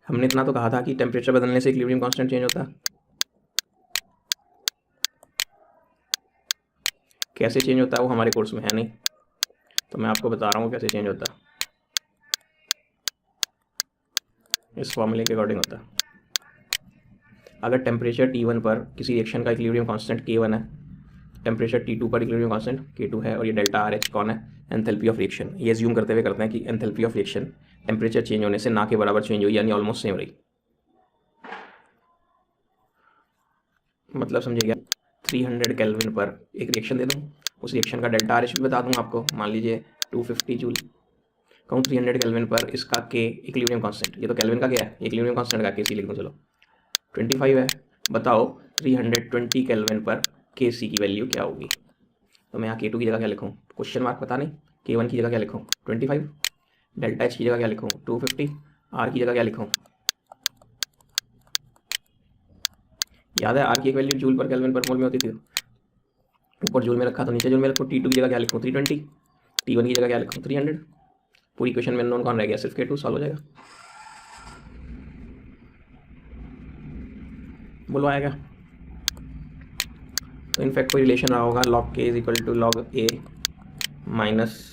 हमने इतना तो कहा था कि टेम्परेचर बदलने से इक्विलिब्रियम कांस्टेंट चेंज होता है। कैसे चेंज होता है वो हमारे कोर्स में है नहीं, तो मैं आपको बता रहा हूँ कैसे चेंज होता है। इस फॉर्मूले के अकॉर्डिंग होता है। अगर टेम्परेचर T1 पर किसी रिएक्शन का इक्विलिब्रियम कांस्टेंट K1 है, टेम्परेचर T2 पर इक्विलिब्रियम कांस्टेंट K2 है, और ये डेल्टा RH कौन है? Enthalpy of reaction. ये ज्यूम करते हुए करते हैं कि enthalpy of reaction temperature change होने से ना के बराबर चेंज हुई, यानी ऑलमोस्ट सेम रही। मतलब समझिएगा, 300 केल्विन पर एक रिएक्शन दे दूँ, उस रिएक्शन का डेल्टा RH भी बता दूँ आपको। मान लीजिए 250 जूल, कहूँ 300 केल्विन पर इसका K इक्विलिब्रियम कांस्टेंट, ये तो केल्विन का क्या है, इक्विलिब्रियम कांस्टेंट का KC लिख दूँ, चलो 25 है। बताओ 320 केल्विन पर KC की वैल्यू क्या होगी? तो मैं यहाँ K2 की जगह क्या लिखूँ? क्वेश्चन मार्क पता नहीं। K1 की जगह क्या लिखूँ? 25। डेल्टा H की जगह क्या लिखूँ? 250। R की जगह क्या लिखूँ? याद है R की एक वैल्यू जूल पर केल्विन पर मोल में होती थी, ऊपर जूल में रखा तो नीचे जूल में रखो। T2 की जगह क्या लिखूँ? 320। T1 की जगह क्या लिखूँ? 300। पूरी क्वेश्चन में अननोन कौन रह गया? सिर्फ K2। सॉल्व हो जाएगा। बोलो आएगा। तो इनफैक्ट कोई रिलेशन रहा होगा, log K is equal to log A minus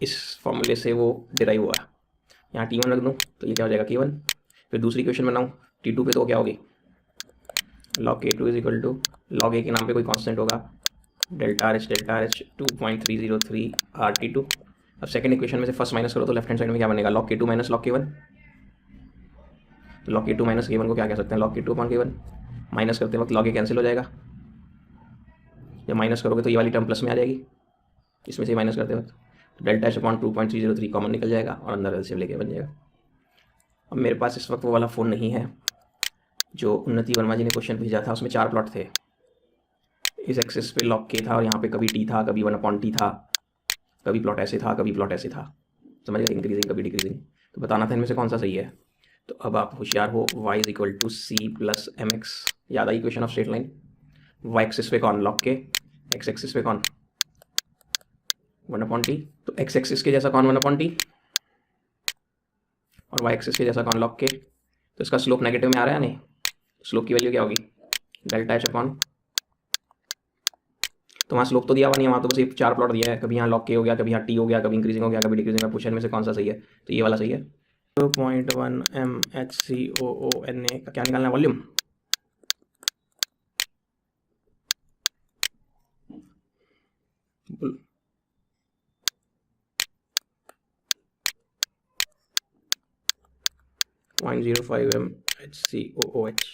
इस फॉर्मूले से वो डिराइव हुआ है। यहाँ T1 रख दूँ तो ये क्या हो जाएगा? K1। फिर दूसरी क्वेश्चन बनाऊँ T2 पे, तो क्या होगी? log K2 is equal to log A के नाम पे कोई कांस्टेंट होगा, डेल्टा RH 2.303 RT2। अब सेकंड इक्वेशन में से फर्स्ट माइनस करो तो लेफ्ट हैंड साइड में क्या बनेगा? log K2 minus log K1। तो log K2 माइनस K1 को क्या कह सकते हैं? log K2 upon K1। Minus करते वक्त log A कैंसिल हो जाएगा, जब माइनस करोगे तो ये वाली टर्म प्लस में आ जाएगी, इसमें से माइनस करते वक्त। तो डेल्टा H अपॉन 2.303 कॉमन निकल जाएगा और अंदर एलसीएम लेके बन जाएगा। अब मेरे पास इस वक्त वो वाला फ़ोन नहीं है जो उन्नति वर्मा जी ने क्वेश्चन भेजा था, उसमें 4 प्लॉट थे। इस एक्सिस पे log K था और यहाँ पे कभी T था, कभी 1/T था, कभी प्लॉट ऐसे था, कभी प्लॉट ऐसे था, समझ गए? इंक्रीजिंग कभी डिक्रीजिंग। तो बताना था इनमें से कौन सा सही है। तो अब आप होशियार हो, y is equal to C plus MX। याद आई equation of straight line? y axis पे कौन? log K। x एक्सिस पे कौन? 1/T। तो x एक्सिस के जैसा कौन? 1/T। और y एक्सिस के जैसा कौन? log K। तो इसका स्लोप नेगेटिव में आ रहा है नहीं? स्लोप की वैल्यू क्या होगी? डेल्टा H अपॉन, तो वहाँ स्लोप तो दिया हुआ नहीं है, वहाँ तो बस ये 4 प्लॉट दिया है, कभी यहाँ log K हो गया, कभी यहाँ T हो गया, कभी इंक्रीजिंग हो गया, कभी डिक्रीजिंग में। पूछने में से कौन सा सही है? तो ये वाला सही है। 0.1 MHCOONA का क्या निकालना है? वॉल्यूम। Point 0.05 MHCOOH।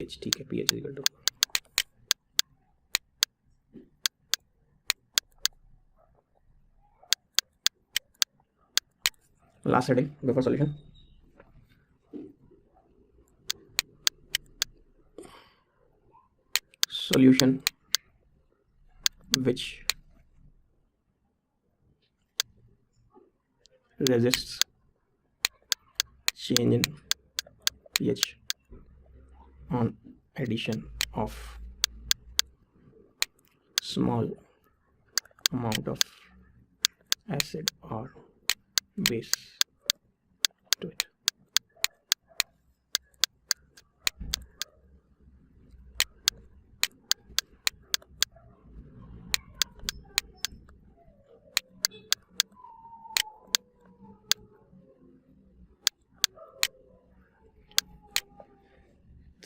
ठीक है, pH equal to. Last heading before solution. solution which resists change in pH on addition of small amount of acid or base to it.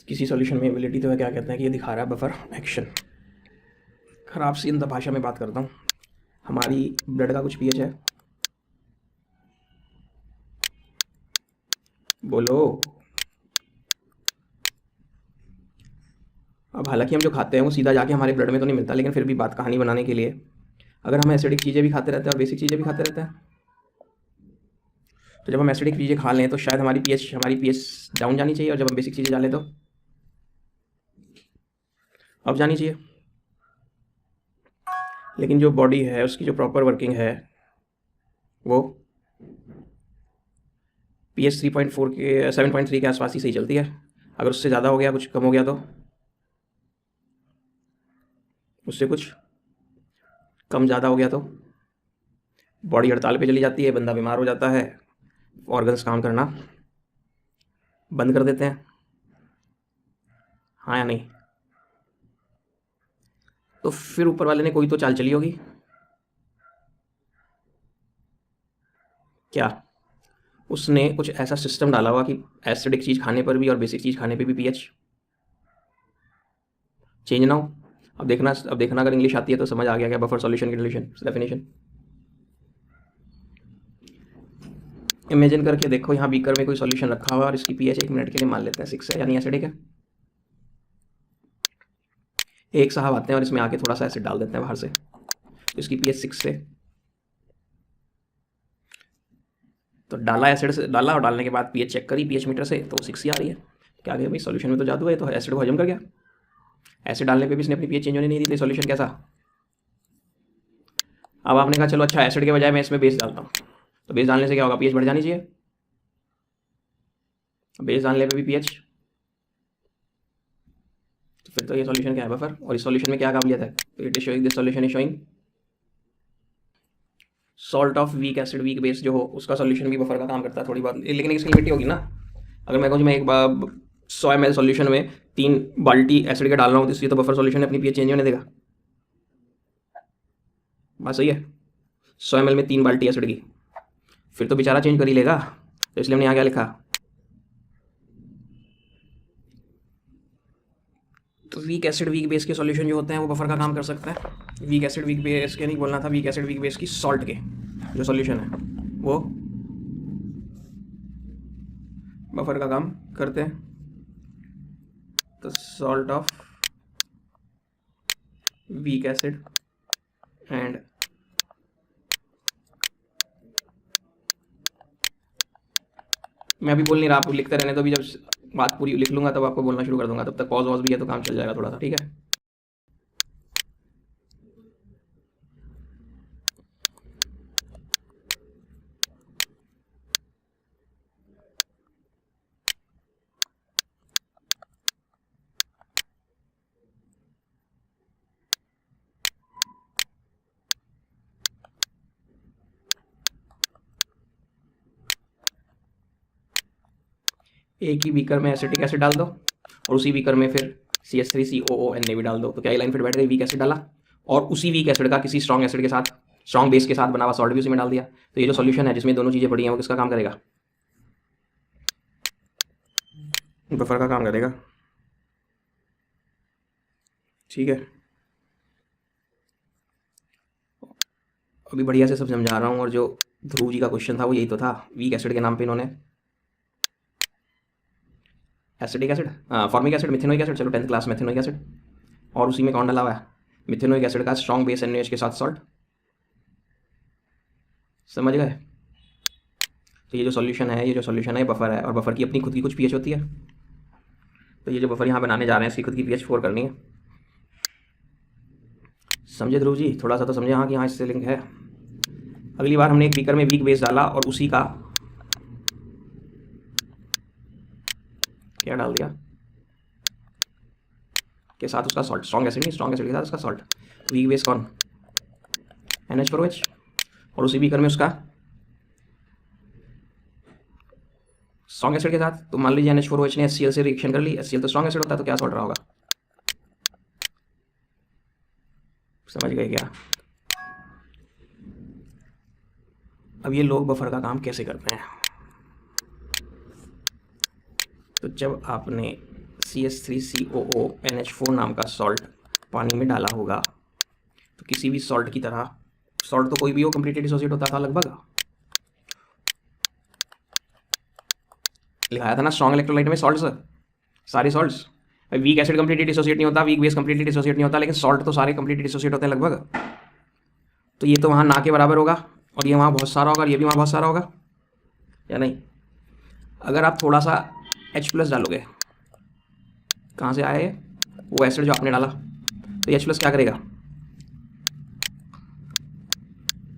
किसी सॉल्यूशन में एबिलिटी तो है, क्या कहते हैं कि ये दिखा रहा है बफर एक्शन। खराब सी अंदर भाषा में बात करता हूँ, हमारी ब्लड का कुछ पीएच है, बोलो। अब हालांकि हम जो खाते हैं वो सीधा जाके हमारे ब्लड में तो नहीं मिलता, लेकिन फिर भी बात कहानी बनाने के लिए, अगर हम एसिडिक चीज़ें भी खाते रहते हैं और बेसिक चीज़ें भी खाते रहते हैं, तो जब हम एसिडिक चीज़ें खा लें तो शायद हमारी पीएच डाउन जानी चाहिए, और जब हम बेसिक चीज़ें डालें तो अब जानी चाहिए। लेकिन जो बॉडी है उसकी जो प्रॉपर वर्किंग है वो पीएच 3.4 के 7.3 के आसपास ही सही चलती है। अगर उससे ज़्यादा हो गया, कुछ कम हो गया, तो उससे कुछ कम ज़्यादा हो गया तो बॉडी हड़ताल पे चली जाती है, बंदा बीमार हो जाता है, ऑर्गन्स काम करना बंद कर देते हैं। हाँ या नहीं? तो फिर ऊपर वाले ने कोई तो चाल चली होगी। क्या? उसने कुछ ऐसा सिस्टम डाला हुआ कि एसिडिक चीज़ खाने पर भी और बेसिक चीज़ खाने पे भी पीएच चेंज ना हो। अब देखना अगर इंग्लिश आती है तो समझ आ गया क्या बफर सॉल्यूशन की डेफिनेशन। इमेजिन करके देखो, यहाँ बीकर में कोई सॉल्यूशन रखा हुआ और इसकी पीएच 1 मिनट के लिए मान लेते हैं 6 है, यानी एसिडिक है। एक साहब आते हैं और इसमें आके थोड़ा सा एसिड डाल देते हैं बाहर से, तो इसकी पीएच 6 से, तो डाला एसिड से, डाला और डालने के बाद पीएच चेक करी पीएच मीटर से, तो 6 ही आ रही है। क्या गया भाई, सॉल्यूशन में तो जादू है, तो एसिड को हजम कर गया। एसिड डालने पे भी इसने अपनी पीएच चेंज होने नहीं दी, तो सॉल्यूशन कैसा? अब आपने कहा चलो अच्छा, एसिड के बजाय मैं इसमें बेस डालता हूँ, तो बेस डालने से क्या होगा, पीएच बढ़ जानी चाहिए। बेस डालने पे भी पीएच, तो फिर तो ये सॉल्यूशन क्या है, बफर। और इस सॉल्यूशन में क्या काबिलियत है, तो it is showing, this solution is showing salt of weak acid, weak base जो हो उसका सॉल्यूशन भी बफर का काम करता है थोड़ी बहुत, लेकिन इसकी लिमिट होगी ना। अगर मैं कहूँ मैं एक बार 100 ml सॉल्यूशन में 3 बाल्टी एसिड का डाल रहा हूँ, तो इसलिए तो बफर सॉल्यूशन अपनी पीएच चेंज होने देगा। बात सही है? 100 ml में 3 बाल्टी एसिड की, फिर तो बेचारा चेंज कर ही लेगा। तो इसलिए हमने यहाँ क्या लिखा, तो वीक एसिड वीक बेस के सॉल्यूशन जो होते हैं वो बफर का काम कर सकता है। वीक एसिड वीक बेस के नहीं बोलना था, वीक एसिड वीक बेस की सॉल्ट के जो सॉल्यूशन है वो बफर का काम करते हैं। तो salt of weak acid and मैं अभी बोल नहीं रहा, आप लिखते रहने, तो अभी जब बात पूरी लिख लूंगा तब आपको बोलना शुरू कर दूंगा, तब तक पॉज वॉज भी है तो काम चल जाएगा थोड़ा सा, ठीक है। एक ही बीकर में एसिटिक एसिड डाल दो और उसी बीकर में फिर CH3COONA भी डाल दो, तो क्या लाइन फिट बैठ गई, वीक एसिड डाला और उसी वीक एसिड का किसी स्ट्रॉन्ग एसिड के साथ, स्ट्रॉन्ग बेस के साथ बना हुआ सॉल्ट भी उसी में डाल दिया। तो ये जो सॉल्यूशन है जिसमें दोनों चीज़ें पड़ी हैं वो किसका काम करेगा, बफर का काम करेगा, ठीक है। अभी बढ़िया से सब समझा रहा हूँ, और जो ध्रुव जी का क्वेश्चन था वो यही तो था, वीक एसिड के नाम पे इन्होंने acidic acid, formic acid, methanoic acid, चलो 10th क्लास मिथेनोइक एसिड, और उसी में कौन डाला हुआ है, मिथेनोइक एसिड का स्ट्रॉन्ग बेस NaOH के साथ सॉल्ट। समझ गए? तो ये जो सॉल्यूशन है, ये जो सॉल्यूशन है बफर है, और बफर की अपनी खुद की कुछ पीएच होती है। तो ये जो बफर यहाँ बनाने जा रहे हैं इसकी खुद की पीएच 4 करनी है। समझे ध्रुव जी? थोड़ा सा तो समझे हाँ कि हाँ इससे लिंक है। अगली बार हमने एक बीकर में वीक बेस डाला और उसी का क्या डाल दिया के साथ उसका सॉल्ट, स्ट्रॉन्ग एसिड नहीं, स्ट्रॉन्ग एसिड के साथ उसका सॉल्ट, वीक बेस कौन, NH4OH, और उसी बीकर में उसका स्ट्रॉन्ग एसिड के साथ। तो मान लीजिए NH4OH ने HCl से रिएक्शन कर ली, HCl तो स्ट्रॉन्ग एसिड होता है, तो क्या सॉल्ट रहा होगा, समझ गए क्या? अब ये लोग बफर का काम कैसे करते हैं, तो जब आपने CH3COONH4 नाम का सॉल्ट पानी में डाला होगा, तो किसी भी सॉल्ट की तरह, सॉल्ट तो कोई भी हो कंप्लीटली डिसोसिएट होता था लगभग, लिखाया था ना स्ट्रॉन्ग इलेक्ट्रोलाइट में सॉल्ट्स, सारे salts. Weak acid completely dissociate नहीं होता, वीक बेस कंप्लीटली डिसोसिएट नहीं होता, लेकिन सॉल्ट तो सारे कंप्लीटली डिसोसिएट होते हैं लगभग। तो ये तो वहाँ ना के बराबर होगा, और ये वहाँ बहुत सारा होगा, और ये भी वहाँ बहुत सारा होगा, या नहीं? अगर आप थोड़ा सा H+ डालोगे, कहाँ से आया ये, वो एसिड जो आपने डाला, तो H+ क्या करेगा,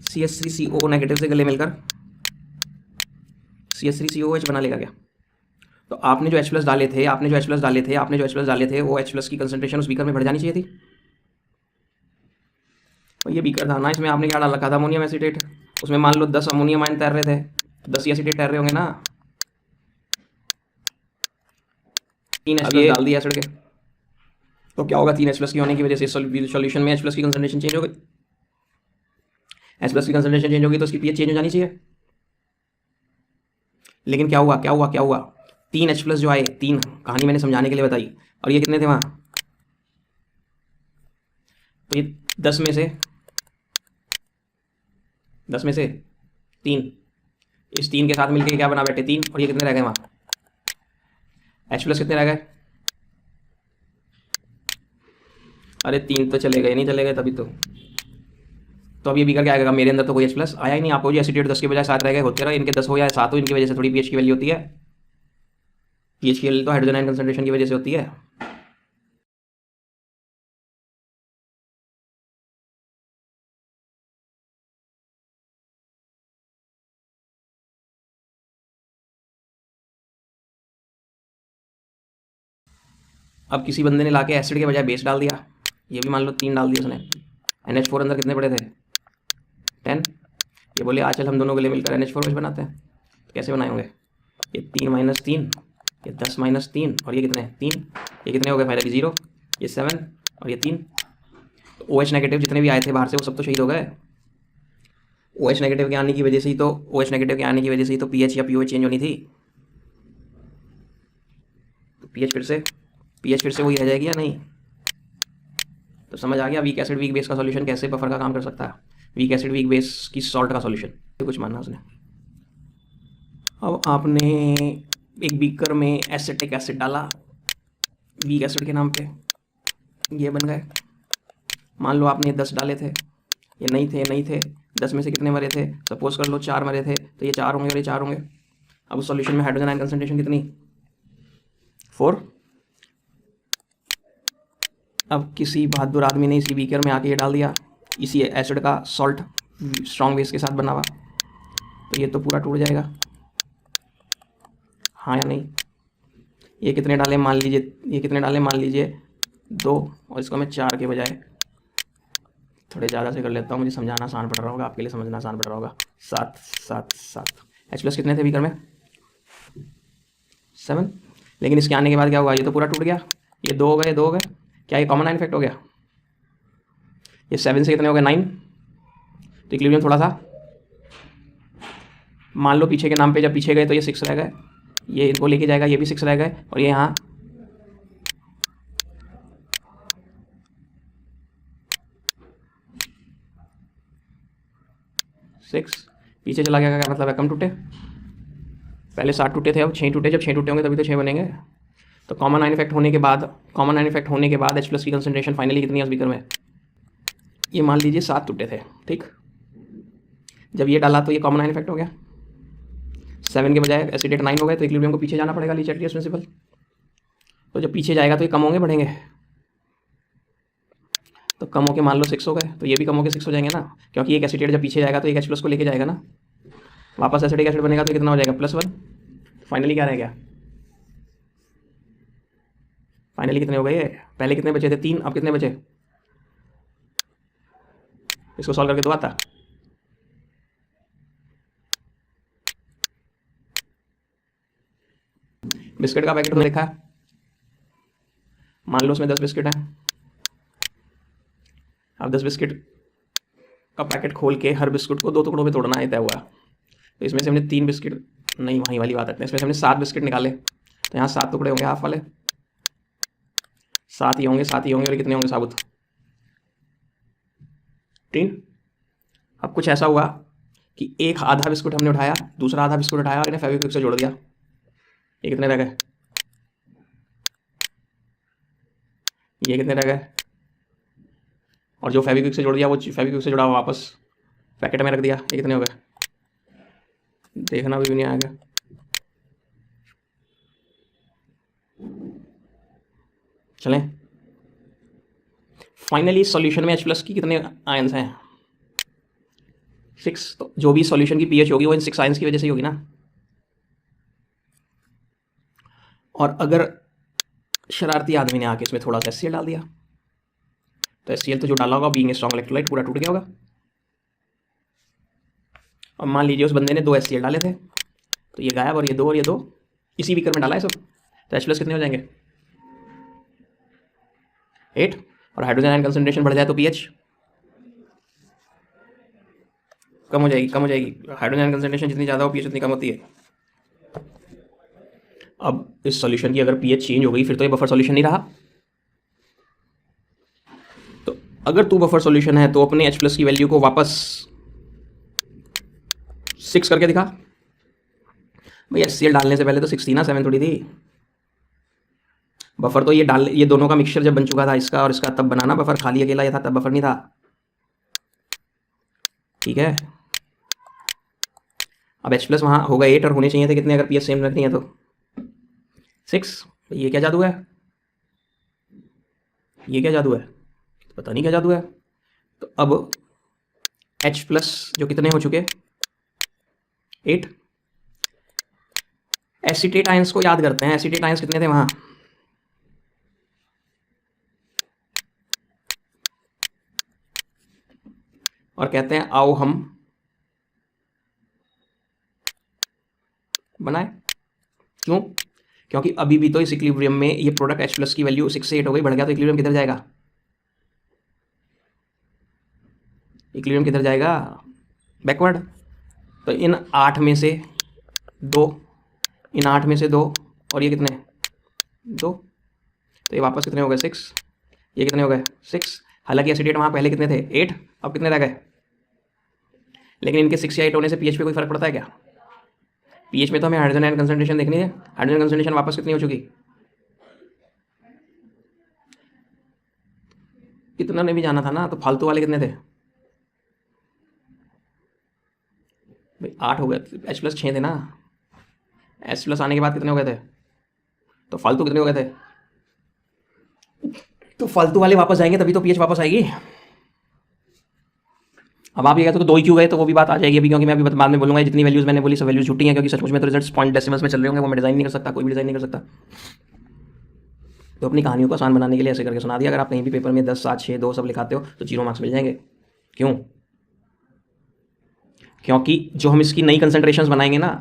CH3CO नेगेटिव से गले मिलकर CH3COOH बना लेगा क्या? तो आपने जो H+ डाले थे, वो H+ की कंसंट्रेशन उस बीकर में बढ़ जानी चाहिए थी, और ये बीकर था ना, इसमें आपने क्या डाल रखा था, अमोनियम एसीटेट। उसमें मान लो 10 अमोनियम आयन तैर रहे थे, 10 ही एसीटेट तैर रहे होंगे ना। 3 H+ डाल दिया एसिड के, तो क्या होगा, 3 H+ की होने की वजह से सॉल्यूशन में H+ की कंसंट्रेशन चेंज हो गई। H+ की कंसंट्रेशन चेंज होगी तो उसकी पीएच चेंज हो जानी चाहिए। लेकिन क्या हुआ क्या हुआ क्या हुआ, 3 H+ जो आए, 3 कहानी मैंने समझाने के लिए बताई, और ये कितने थे वहाँ, तो ये 10 में से 3, इस 3 के साथ मिलकर क्या बना बैठे 3, और ये कितने रह गए वहाँ, H+ कितने रह गए, अरे 3 तो चले गए, नहीं चले गए तभी तो अब ये बीकर क्या आएगा, मेरे अंदर तो कोई H+ आया ही नहीं। आपको जो एसिटेट 10 के बजाय 7 रह गए, होते रहे, इनके 10 हो या 7 हो, इनकी वजह से थोड़ी पीएच की वैल्यू होती है। पीएच की वैल्यू तो हाइड्रोजन आयन कंसंट्रेशन की वजह से होती है। अब किसी बंदे ने लाके एसिड के बजाय बेस डाल दिया, ये भी मान लो 3 डाल दिया उसने, NH4 अंदर कितने पड़े थे 10, ये बोले आज चल हम दोनों के लिए मिलकर NH4 बेस बनाते हैं। तो कैसे बनाए होंगे, ये 3 - 3, ये 10 - 3, और ये कितने 3, ये कितने हो गए फाइनली 0, ये 7 और ये 3। तो OH नेगेटिव जितने भी आए थे बाहर से वो सब तो शहीद हो गए। OH नेगेटिव के आने की वजह से ही तो OH नेगेटिव के आने की वजह से ही तो पीएच या पीओएच चेंज होनी थी। तो पीएच फिर से वही रह जाएगी या नहीं। तो समझ आ गया वीक एसिड वीक बेस का सॉल्यूशन कैसे बफर का काम कर सकता है, वीक एसिड वीक बेस की सॉल्ट का सॉल्यूशन, तो कुछ मानना उसने। अब आपने एक बीकर में एसिटिक एसिड डाला वीक एसिड के नाम पे, ये बन गए। मान लो आपने 10 डाले थे, ये नहीं थे 10 में से कितने मरे थे, सपोज कर लो 4 मरे थे, तो ये 4 होंगे और ये 4 होंगे। अब उस सॉल्यूशन में हाइड्रोजन आयन कंसंट्रेशन कितनी 4। अब किसी बहादुर आदमी ने इसी बीकर में आके ये डाल दिया, इसी एसिड का सॉल्ट स्ट्रॉन्ग बेस के साथ बना हुआ, तो ये तो पूरा टूट जाएगा, हाँ या नहीं। ये कितने डाले मान लीजिए 2, और इसको मैं 4 के बजाय थोड़े ज़्यादा से कर लेता हूँ, मुझे समझाना आसान पड़ रहा होगा, आपके लिए समझना आसान पड़ रहा होगा। 7 7 7 H+ कितने थे बीकर में 7, लेकिन इसके आने के बाद क्या हुआ, ये तो पूरा टूट गया, ये 2 हो गए, क्या ये कॉमन आयन इफेक्ट हो गया, ये 7 से कितने हो गए 9, तो इक्विलिब्रियम थोड़ा सा मान लो पीछे के नाम पे जब पीछे गए तो ये 6 रह गए, ये इनको लेके जाएगा, ये भी 6 रह गए, और ये यहाँ 6 पीछे चला गया, क्या मतलब है कम टूटे, पहले 7 टूटे थे अब 6 टूटे, जब 6 टूटे होंगे तभी तो 6 बनेंगे। तो कॉमन आयन इफेक्ट होने के बाद H+ की कंसंट्रेशन फाइनली कितनी है उस बीकर में, ये मान लीजिए 7 टूटे थे, ठीक। जब ये डाला तो ये कॉमन आयन इफेक्ट हो गया, 7 के बजाय एसिडेट 9 हो गए, तो इक्विलिब्रियम को पीछे जाना पड़ेगा लीच-एटलियस प्रिंसिपल। तो जब पीछे जाएगा तो ये कम होंगे बढ़ेंगे, तो कम होके मान लो 6 हो गए, तो ये भी कम होके 6 हो जाएंगे ना, क्योंकि एक एसिडेट जब पीछे जाएगा तो एक H+ को लेके जाएगा ना, वापस एसिडिक एसिड बनेगा तो कितना हो जाएगा +1। फाइनली क्या रह गया, फाइनली कितने हो गए, पहले कितने बचे थे 3, अब कितने बचे, इसको सॉल्व करके तो आता, बिस्किट का पैकेट तो देखा, मान लो उसमें 10 बिस्किट है। अब 10 बिस्किट का पैकेट खोल के हर बिस्कुट को 2 टुकड़ों में तोड़ना है तय हुआ, तो इसमें से हमने 3 बिस्किट, नहीं वही वाली बात है, इसमें से हमने 7 बिस्किट निकाले, तो यहाँ 7 टुकड़े होंगे हाफ वाले, 7 ही होंगे और कितने होंगे साबुत 3। अब कुछ ऐसा हुआ कि एक आधा बिस्कुट हमने उठाया, दूसरा आधा बिस्कुट उठाया और इन्हें फेविक्विक से जोड़ दिया, ये कितने रह गए, ये कितने रह गए, और जो फेविक्विक से जोड़ दिया वो फेविक्विक से जुड़ा हुआ वापस पैकेट में रख दिया, ये कितने हो गए, देखना भी नहीं आएगा। चलें, फाइनली सॉल्यूशन में H+ की कितने आयंस हैं 6, तो जो भी सॉल्यूशन की पीएच होगी वो इन 6 आयंस की वजह से ही होगी ना। और अगर शरारती आदमी ने आके इसमें थोड़ा सा HCl डाल दिया, तो HCl तो जो डाला होगा बीइंग स्ट्रॉन्ग इलेक्ट्रोलाइट पूरा टूट गया होगा। और मान लीजिए उस बंदे ने 2 HCl डाले थे, तो ये गायब और ये दो इसी बीकर में डाला है सब, तो H+ कितने हो जाएंगे 8। और हाइड्रोजन आयन कंसंट्रेशन बढ़ जाए तो pH कम हो जाएगी। हाइड्रोजन आयन कंसंट्रेशन जितनी ज़्यादा हो pH उतनी कम होती है। अब इस सॉल्यूशन की अगर pH चेंज हो गई फिर तो ये बफर सॉल्यूशन नहीं रहा। तो अगर तू बफर सॉल्यूशन है तो अपने H+ की वैल्यू को वापस 6 करके दिखा। भाई HCl डालने से पहले तो 6 थी ना, 7 थोड़ी थी। बफर तो ये दोनों का मिक्सचर जब बन चुका था, इसका और इसका, तब बनाना बफर। खाली अकेला ये था तब बफर नहीं था। ठीक है, अब H+ वहाँ होगा 8 और होने चाहिए थे कितने अगर pH सेम रखनी है तो 6। ये क्या जादू है, पता नहीं क्या जादू है। तो अब H+ जो कितने हो चुके 8। एसीटेट आयंस को याद करते हैं। एसीटेट आयंस कितने थे वहाँ, और कहते हैं आओ हम बनाए। क्यों? क्योंकि अभी भी तो इस इक्विलिब्रियम में ये प्रोडक्ट H+ की वैल्यू 6 से 8 हो गई, बढ़ गया तो इक्विलिब्रियम किधर जाएगा, बैकवर्ड। तो इन 8 में से 2, और ये कितने 2, तो ये वापस कितने हो गए 6, ये कितने हो गए 6। हालांकि एसिडेट वहाँ पहले कितने थे 8, अब कितने रह गए। लेकिन इनके 6 या 8 होने से pH पे कोई फर्क पड़ता है क्या? pH में तो हमें हाइड्रोजन आयन कंसंट्रेशन देखनी है। हाइड्रोजन कंसंट्रेशन वापस कितनी हो चुकी, कितना ने भी जाना था ना, तो फालतू वाले कितने थे भाई 8 हो गए। H+ 6 थे ना, H+ आने के बाद कितने हो गए थे, तो फालतू कितने हो गए थे, तो फालतू वाले वापस जाएंगे तभी तो pH वापस आएगी। अब आप ये कहते हो तो 2 ही क्यों गए, तो वो भी बात आ जाएगी अभी, क्योंकि मैं अभी बाद में बोलूंगा जितनी वैल्यूज मैंने बोली सब वैल्यूज झूठी हैं, क्योंकि सचमुच में तो रिजल्ट्स पॉइंट डेसिमल्स में चल रहे होंगे, वो मैं डिजाइन नहीं कर सकता, कोई भी डिजाइन नहीं कर सकता। तो अपनी कहानियों को आसान बनाने के लिए ऐसे करके सुना दिया। अगर आप कहीं भी पेपर में 10, 7, 6, 2 सब लिखाते हो तो 0 मार्क्स मिल जाएंगे। क्यों? क्योंकि जो हम इसकी नई कंसंट्रेशंस बनाएंगे ना,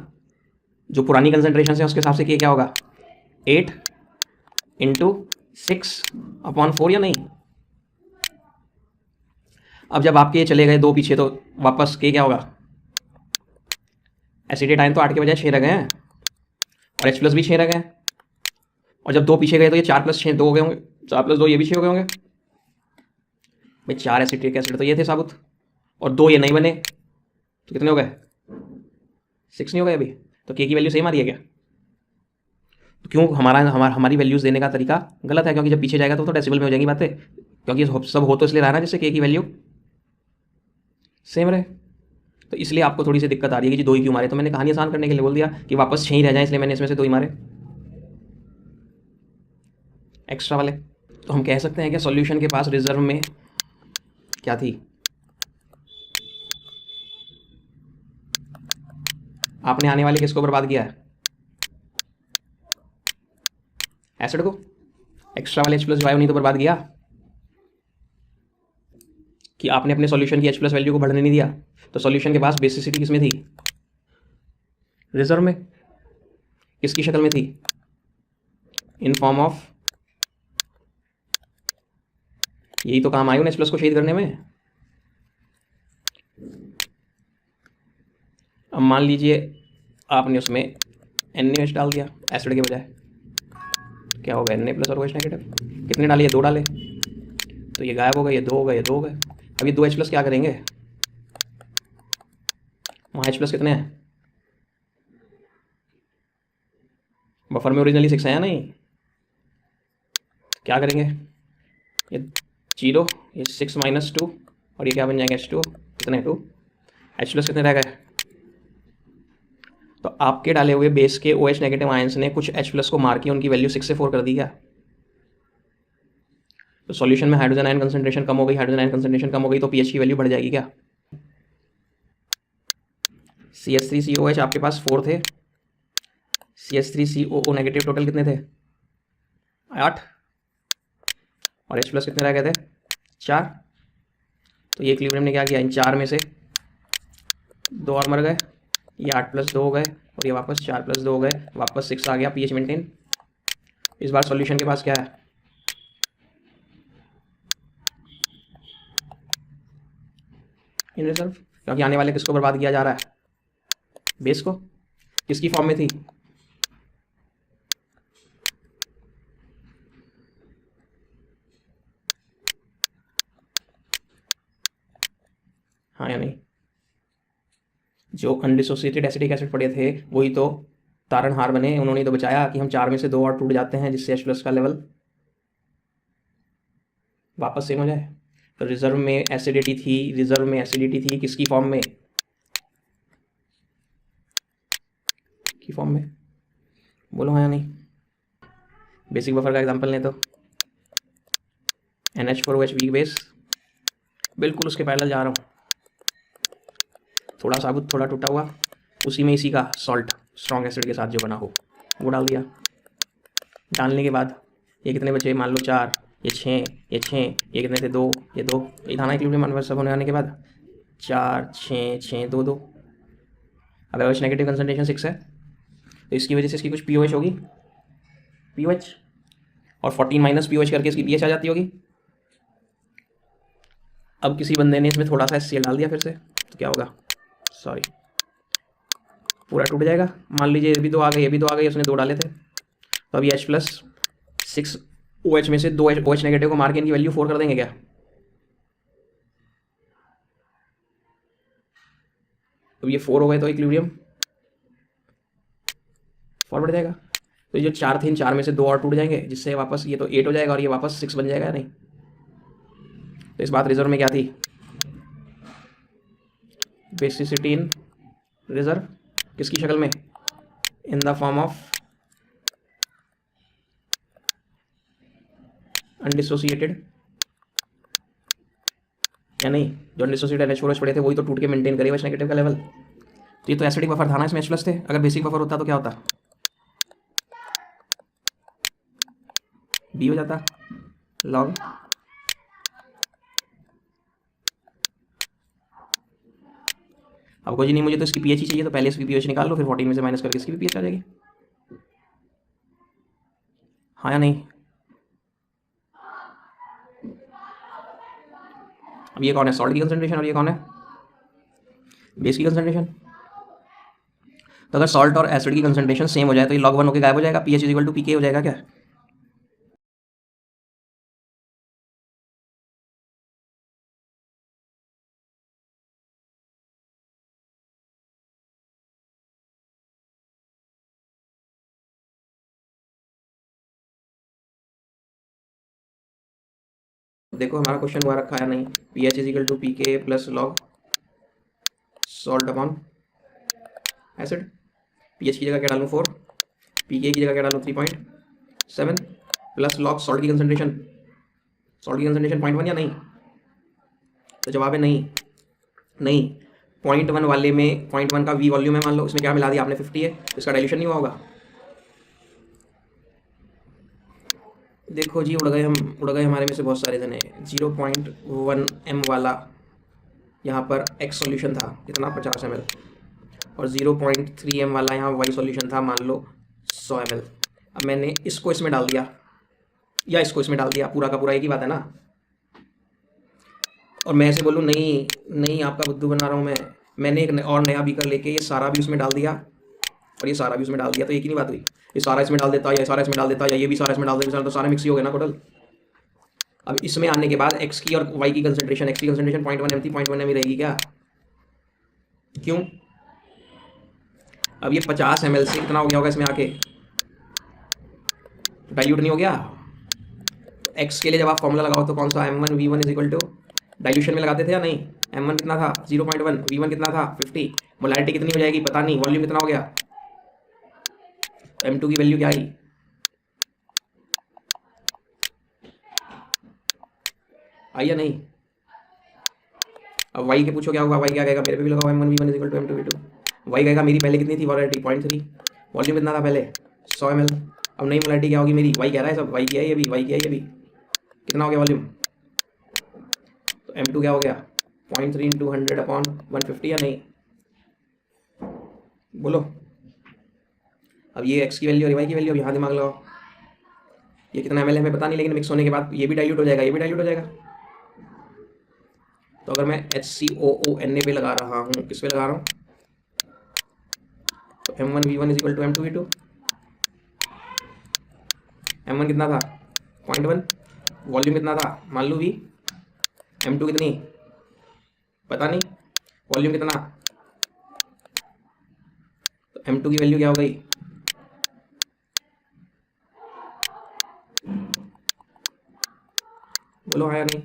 जो पुरानी कंसंट्रेशन है उसके हिसाब से क्या होगा 8 × 6/4 या नहीं। अब जब आपके चले गए 2 पीछे तो वापस के क्या होगा, एसिडेट आयन तो 8 के बजाय 6 रह गए हैं, और H+ भी 6 रह गए, और जब 2 पीछे गए तो ये 4 + 6 2 हो गए होंगे, 4 + 2 ये भी 6 हो गए होंगे भाई। 4 एसिटिक एसिड तो ये थे साबुत, और 2 ये नहीं बने, तो कितने हो गए 6 नहीं हो गए अभी। तो के की वैल्यू सेम आ रही है क्या? तो क्यों हमारी वैल्यूज देने का तरीका गलत है, क्योंकि जब पीछे जाएगा तो डेसिबल में हो जाएंगी बातें, क्योंकि सब हो तो इसलिए रहा ना जिससे के की वैल्यू सेम रहे। तो इसलिए आपको थोड़ी सी दिक्कत आ रही है कि 2 ही क्यों मारे। तो मैंने कहानी आसान करने के लिए बोल दिया कि वापस 6 ही रह जाए, इसलिए मैंने इसमें से 2 ही मारे एक्स्ट्रा वाले। तो हम कह सकते हैं कि सॉल्यूशन के पास रिजर्व में क्या थी, आपने आने वाले किसको बर्बाद किया है, एसिड को। एक्स्ट्रा वाले H+ वायु नहीं तो बर्बाद किया, कि आपने अपने सॉल्यूशन की H+ वैल्यू को बढ़ने नहीं दिया। तो सॉल्यूशन के पास बेसिसिटी किसमें थी, रिजर्व में। किसकी शक्ल में थी, इन फॉर्म ऑफ, यही तो काम आए उन H+ को शहीद करने में। अब मान लीजिए आपने उसमें NaOH डाल दिया एसिड के बजाय, क्या होगा Na+ और OH नेगेटिव। कितने डाले, 2 डाले, तो ये गायब हो गए, ये 2 हो गए, ये 2 हो गए। अब ये 2 H+ क्या करेंगे, वहाँ H+ कितने हैं, बफर में ओरिजिनली 6 है या नहीं, क्या करेंगे, ये 0, ये 6 - 2, और ये क्या बन जाएंगे H2, कितने 2, H+ कितने रह गए। तो आपके डाले हुए बेस के OH नेगेटिव आयंस ने कुछ H+ को मार के उनकी वैल्यू 6 से 4 कर दी क्या। तो सॉल्यूशन में हाइड्रोजन आयन कंसंट्रेशन कम हो गई, तो pH की वैल्यू बढ़ जाएगी क्या। CH3COH आपके पास 4 थे, CH3COO नेगेटिव टोटल कितने थे 8, और H+ कितने रह गए थे 4। तो ये इक्विलिब्रियम ने क्या किया, इन 4 में से 2 और मर गए, ये 8 + 2 हो गए और ये वापस 4 + 2 हो गए, वापस 6 आ गया, पीएच मेंटेन। इस बार सॉल्यूशन के पास क्या है, इन रिजर्व, क्योंकि आने वाले किसको बर्बाद किया जा रहा है, बेस को। किसकी फॉर्म में थी, हाँ या नहीं। जो अनडिसोसिएटेड एसिटिक एसिड पड़े थे वही तो तारणहार बने, उन्होंने तो बचाया कि हम 4 में से 2 और टूट जाते हैं जिससे H+ का लेवल वापस सेम हो जाए। तो रिजर्व में एसिडिटी थी, रिजर्व में एसिडिटी थी किसकी फॉर्म में, की फॉर्म में, बोलो हाँ या नहीं। बेसिक बफर का एग्जांपल लें तो NH4OH वीक बेस, बिल्कुल उसके पैरेलल जा रहा हूँ, थोड़ा साबुत थोड़ा टूटा हुआ, उसी में इसी का सॉल्ट स्ट्रॉन्ग एसिड के साथ जो बना हो वो डाल दिया। डालने के बाद ये कितने बचे, मान लो 4, ये 6, ये 6, ये कितने थे 2, ये 2, ये थाना इक्विलिब्रियम सब होने आने के बाद 4 6 6 2 2। अब OH नेगेटिव कंसंट्रेशन 6 है तो इसकी वजह से इसकी कुछ POH होगी, POH, और 14 - POH करके इसकी pH आ जाती होगी। अब किसी बंदे ने इसमें थोड़ा सा HCl डाल दिया फिर से, तो क्या होगा, सॉरी पूरा टूट जाएगा। मान लीजिए ये भी 2 आ गए, ये भी 2 आ गए, उसने 2 डाले थे, तो अभी H+6 OH में से 2 OH नेगेटिव को मार के इनकी वैल्यू 4 कर देंगे क्या, तो ये 4 हो गए तो इक्विलिब्रियम फॉरवर्ड जाएगा। तो ये जो 4 थे इन 4 में से 2 और टूट जाएंगे जिससे वापस ये तो 8 हो जाएगा और ये वापस 6 बन जाएगा या नहीं। तो इस बात रिजर्व में क्या थी, बेसिसिटी इन रिजर्व, किसकी शक्ल में, in the form of undissociated या नहीं। जो अनडिसोसिएटेड NH4OH पड़े थे वही तो टूट के मेंटेन करे OH नेगेटिव का लेवल। तो ये तो एसिडिक बफर था ना, इसमें H+ थे, अगर बेसिक बफर होता तो क्या होता, B हो जाता लॉग। अब कुछ नहीं, मुझे तो इसकी pH ही चाहिए, तो पहले इसकी pH निकाल लो, फिर 14 में से माइनस करके इसकी भी pH आ जाएगी, हाँ या नहीं। अब ये कौन है, सॉल्ट की कंसंट्रेशन, और ये कौन है, बेस की कंसंट्रेशन। तो अगर सॉल्ट और एसिड की कंसंट्रेशन सेम हो जाए तो ये log 1 होकर गायब हो जाएगा, pH = pK हो जाएगा क्या। देखो हमारा क्वेश्चन हुआ रखा है नहीं, pH = pK + log salt upon acid. pH की जगह क्या डालूँ 4, pK की जगह क्या डालूँ 3.7 प्लस log सॉल्ट की कंसंट्रेशन, सॉल्ट की कंसंट्रेशन 0.1 या नहीं। तो जवाब है नहीं, नहीं 0.1 वाले में 0.1 का V वॉल्यूम है, मान लो इसमें क्या मिला दिया आपने 50 है, तो इसका डाइल्यूशन नहीं हुआ होगा। देखो जी उड़ गए हमारे में से बहुत सारे जने। 0.1 m वाला यहाँ पर X सॉल्यूशन था, कितना 50 ml, और 0.3 m वाला यहाँ Y सॉल्यूशन था, मान लो 100 ml। अब मैंने इसको इसमें डाल दिया या इसको इसमें डाल दिया, पूरा का पूरा एक ही बात है ना। और मैं ऐसे बोलूँ नहीं नहीं आपका बुद्धू बना रहा हूँ मैंने एक और नया बीकर लेके ये सारा भी उसमें डाल दिया और ये सारा भी उसमें डाल दिया, तो एक ही नहीं बात हुई। ये सारा इसमें डाल देता, या सारा इसमें डाल देता, या ये भी सारा इसमें डाल देता, तो सारे मिक्स ही हो गए ना टोटल। अब इसमें आने के बाद x की और y की कंसंट्रेशन, x की कंसंट्रेशन 0.1 m थी, 0.1 m ही रहेगी क्या, क्यों। अब ये 50 ml से कितना हो गया होगा इसमें आके, डाइल्यूट नहीं हो गया। x के लिए जब आप फॉर्मूला लगाओ तो कौन सा, m1 v1 = डाइल्यूशन में लगाते थे या नहीं। m1 कितना था 0.1, v1 कितना था 50, मोलैरिटी कितनी हो जाएगी पता नहीं, वॉल्यूम कितना हो गया, m2 की वैल्यू क्या आई, आई या नहीं। अब y के पूछो क्या होगा, y क्या कहेगा, मेरे पे भी लगाओ m1 v1 = m2 v2। y कहेगा मेरी पहले कितनी थी मोलैरिटी 0.3, वॉल्यूम कितना था पहले 100 ml। अब नई मोलैरिटी क्या होगी मेरी, y कह रहा है सब, y की है ये भी, y की है ये भी, कितना हो गया वॉल्यूम तो M2 क्या हो गया 0.3 इंटू 100/150 या नहीं, बोलो। अब ये x की वैल्यू और y की वैल्यू, अब यहाँ दिमाग लगाओ। ये कितना ml है हमें पता नहीं, लेकिन मिक्स होने के बाद ये भी डाइल्यूट हो जाएगा, ये भी डाइल्यूट हो जाएगा। तो अगर मैं HCOONA पे लगा रहा हूँ, किस पे लगा रहा हूँ, तो M1V1 is equal to M2V2। M1 कितना था 0.1, वॉल्यूम कितना था मान लो V, M2 कितनी पता नहीं, वॉल्यूम कितना, तो M2 की वैल्यू क्या हो गई, बोलो हाँ या नहीं।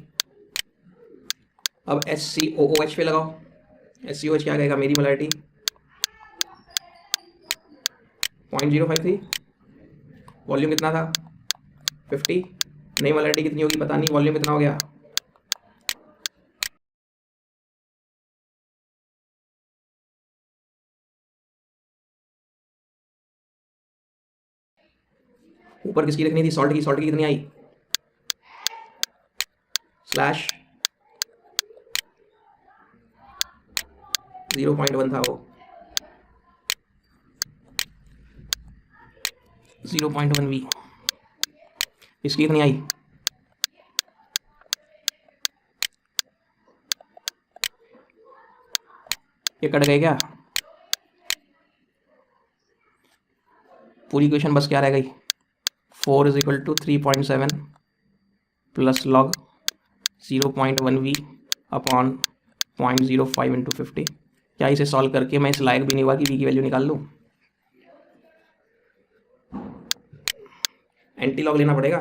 अब HCOOH पे लगाओ, HCOH क्या कहेगा, मेरी मोलैरिटी 0.053, वॉल्यूम कितना था 50, नई मोलैरिटी कितनी होगी पता नहीं, वॉल्यूम कितना हो गया, ऊपर किसकी लिखनी थी, सॉल्ट की, सॉल्ट की कितनी आई स्लैश 0.1 था वो, 0.1V, इसकी कितनी आई, ये कट गए क्या, पूरी क्वेश्चन बस क्या रह गई, 4 is equal to 3.7 plus log 0.1V upon 0.05 into 50। क्या इसे सॉल्व करके मैं इस लायक भी नहीं हुआ कि V की वैल्यू निकाल लूँ, एंटी लॉग लेना पड़ेगा।